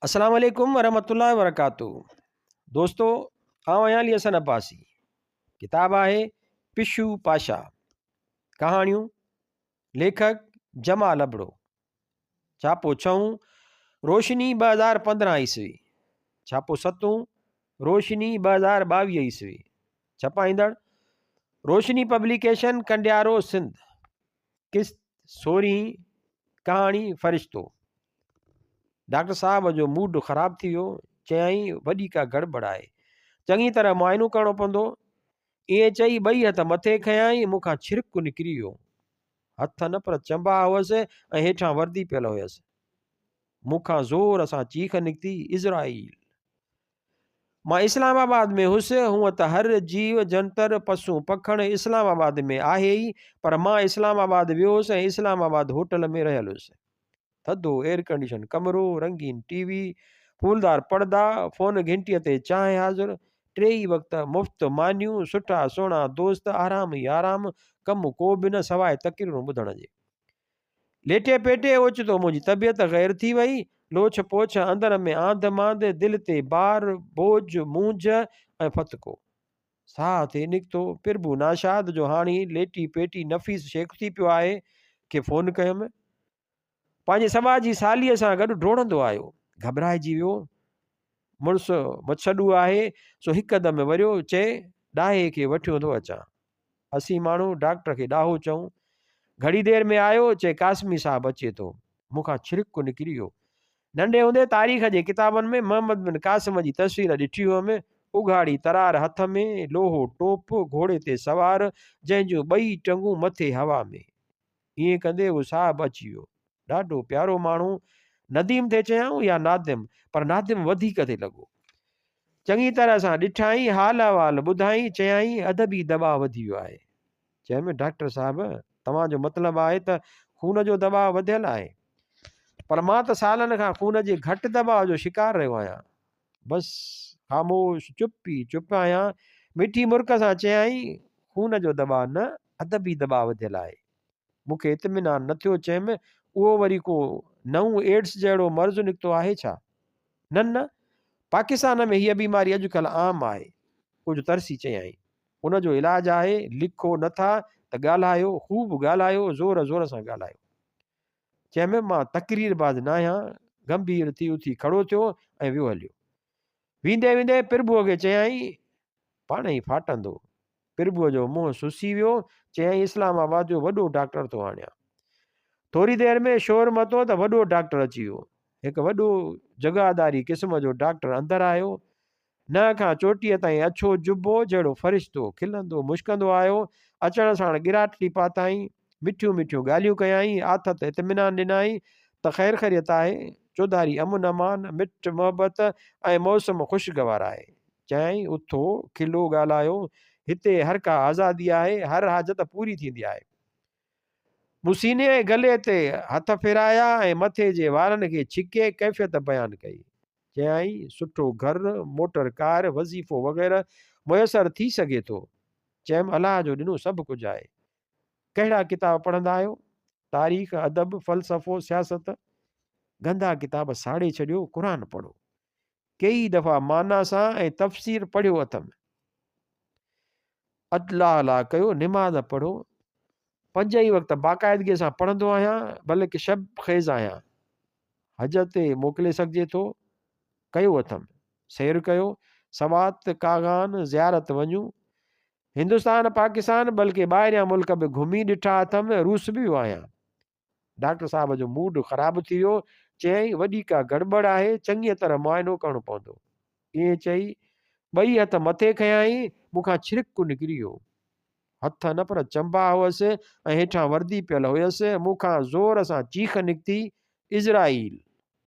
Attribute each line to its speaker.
Speaker 1: अस्सलाम वालेकुम वरहमतुल्लाहि वबरकातुहू। दोस्तों, आउं आहियां अली हसन अब्बासी। किताब आहे पिशू पाशा। कहाणियूं, लेखक जमाल अबड़ो। छापो छऊं, रोशनी 2015 ईस्वी। छापो सतूं, रोशनी 2022 ईस्वी। छपाईंदड़ रोशनी पब्लिकेशन, कंडियारो, सिंध। किस्त 16। कहाणी फ़रिश्तो। डॉक्टर साहब जो मूड ख़राब थी वियो। चयाईं वॾी का गड़बड़ आहे, चङी तरह मुआइनो करणो पवंदो। ईअं चई ॿई हथ मथे खयाईं। मूंखां छिरिक निकिरी वियो। हथ न पर चंबा हुअसि ऐं हेठां वर्दी पियल हुयसि। मूंखां ज़ोर सां चीख निकिती, इज़राइल। मां इस्लामाबाद में हुउसि। हूअं त हर जीव जंतर पशु पखण इस्लामाबाद में आहे ई, पर मां इस्लामाबाद वियो हुउसि ऐं इस्लामाबाद होटल में रहियल हुउसि। थधो एयर कंडीशन कमरो, रंगीन टीवी, फूलदार पर्दा, फ़ोन घंटीअ ते चांहि हाज़ुर, टेई वक़्त मुफ़्त मानियूं, सुठा सुहिणा दोस्त, आराम ई आराम, कमु को बि न सवाइ तकरीरूं ॿुधण जे। लेटे पेटे ओचितो मुंहिंजी तबियत ग़ैर थी वई। लोछ पोछ अंदर में आंध मांध, दिलि ते बार बोझ मूंझ ऐं फतको। साह ते निकितो। पिरबू नाशाद जो हाणी लेटी पेटी नफ़ीस शेख थी पियो आहे खे फ़ोन कयुमि। पंहिंजे सभा जी सालीअ सां गॾु डोड़ंदो आयो। घबराइजी वियो। मुड़ुसु मछॾू आहे सो हिकदमि वरियो। चए ॾाहे खे वठियो थो अचां। असीं माण्हू डॉक्टर खे ॾाहो चऊं। घड़ी देरि में आयो। चए कासमी साहब अचे थो। मूंखां छिरिक निकिरी वियो। नंढे हूंदे तारीख़ जे किताबनि में मोहम्मद बिन कासिम जी तस्वीर ॾिठी हुअमि। उघाड़ी तरार हथ में, लोहो टोप, घोड़े ते सवार, जंहिंजूं ॿई टंगूं मथे हवा में। ईअं कंदे उहो साहब अची वियो। ॾाढो प्यारो माण्हू। नदीम ते चयाऊं या नादिम, पर नादिम वधीक थिए लॻो। चङी तरह सां ॾिठाई, हाल अहिवाल ॿुधाई। चयाईं अदबी दॿाउ वधी वियो आहे। चयमि डॉक्टर साहब, तव्हांजो मतिलबु आहे त खून जो दॿाउ वधियल आहे, पर मां त सालनि खां खून जे घटि दॿाउ जो शिकार रहियो आहियां। बसि ख़ामोश चुप ई चुप आहियां। मिठी मुर्क सां चयाईं खून जो दॿाउ न, अदबी दॿाउ वधियल आहे। मूंखे इत्मीनान न थियो। चयमि उहो वरी को नऊं एड्स जहिड़ो मर्ज़ु निकितो आहे छा? न न, पाकिस्तान में हीअ बीमारी अॼुकल्ह आम आहे। कुझु तरसी चयाईं उनजो इलाजु आहे। लिखो नथा त ॻाल्हायो, ख़ूब ॻाल्हायो, ज़ोर ज़ोर सां ॻाल्हायो। चयमि मां तकरीरबाज़ न आहियां। गंभीर थी उथी खड़ो थियो ऐं वियो हलियो। वेंदे वेंदे पिरबूअ खे चयाईं पाण ई फाटंदो। पिरबूअ जो मुंहुं सुसी वियो। चयाईं इस्लामाबाद जो वॾो डॉक्टर थो आणियां। थोरी देरि में शोर मतो त वॾो डॉक्टर अची वियो। हिकु वॾो जगादारी क़िस्म जो डॉक्टर अंदरि आयो। न खां चोटीअ ताईं अछो जुबो जहिड़ो फ़रिश्तो खिलंदो मुश्कंदो आयो। अचण साण गिराटली पाताईं, मिठियूं मिठियूं ॻाल्हियूं कयाईं, आथत इत्मीनान ॾिनाई त ख़ैर ख़ैरियत आहे, चौधारी अमुन अमान, मिट मोहबत ऐं मौसम ख़ुशगवार आहे। चयाईं उथो, खिलो, ॻाल्हायो। हिते हर का आज़ादी आहे, हर हाजत पूरी थींदी आहे। मूं सीने ऐं गले ते हथ फेराया ऐं मथे जे वारनि खे छिके कैफ़ियत बयानु कई। चयाईं सुठो घरु, मोटर कार, वज़ीफ़ो वग़ैरह मुयसरु थी सघे थो। चयमि अलाह जो ॾिनो सभु कुझु आहे। कहिड़ा किताब पढ़ंदा आहियो? तारीख़, अदब, फ़लसफ़ो, सियासत? गंदा किताब साड़े छॾियो, क़ुर पढ़ो। कई दफ़ा माना सां ऐं तफ़सीर पढ़ियो अथमि। अल्लाह अल्लाह कयो, निमाज़ पढ़ो। 5 ई वक़्त बाक़ाइदगीअ सां पढ़ंदो आहियां, बल्कि शब ख़ेज़ आहियां। हज ते मोकिले सघिजे थो, कयो अथमि। सैर कयो, सवात, कागान, ज़ियारत वञूं। हिंदुस्तान पाकिस्तान बल्कि ॿाहिरियां मुल्क बि घुमी ॾिठा अथमि। रूस बि वियो आहियां। डॉक्टर साहब जो मूड ख़राब थी वियो। चयईं वॾी का गड़बड़ आहे, चङीअ तरह मुआइनो करणो पवंदो। ईअं चई ॿई हथ मथे खयाईं। मूंखां छिरिक निकिरी वियो। हथ न पर चंबा हुअसि ऐं हेठां वर्दी पियल हुयसि। मूंखां ज़ोर सां चीख निकिती, इज़राइल।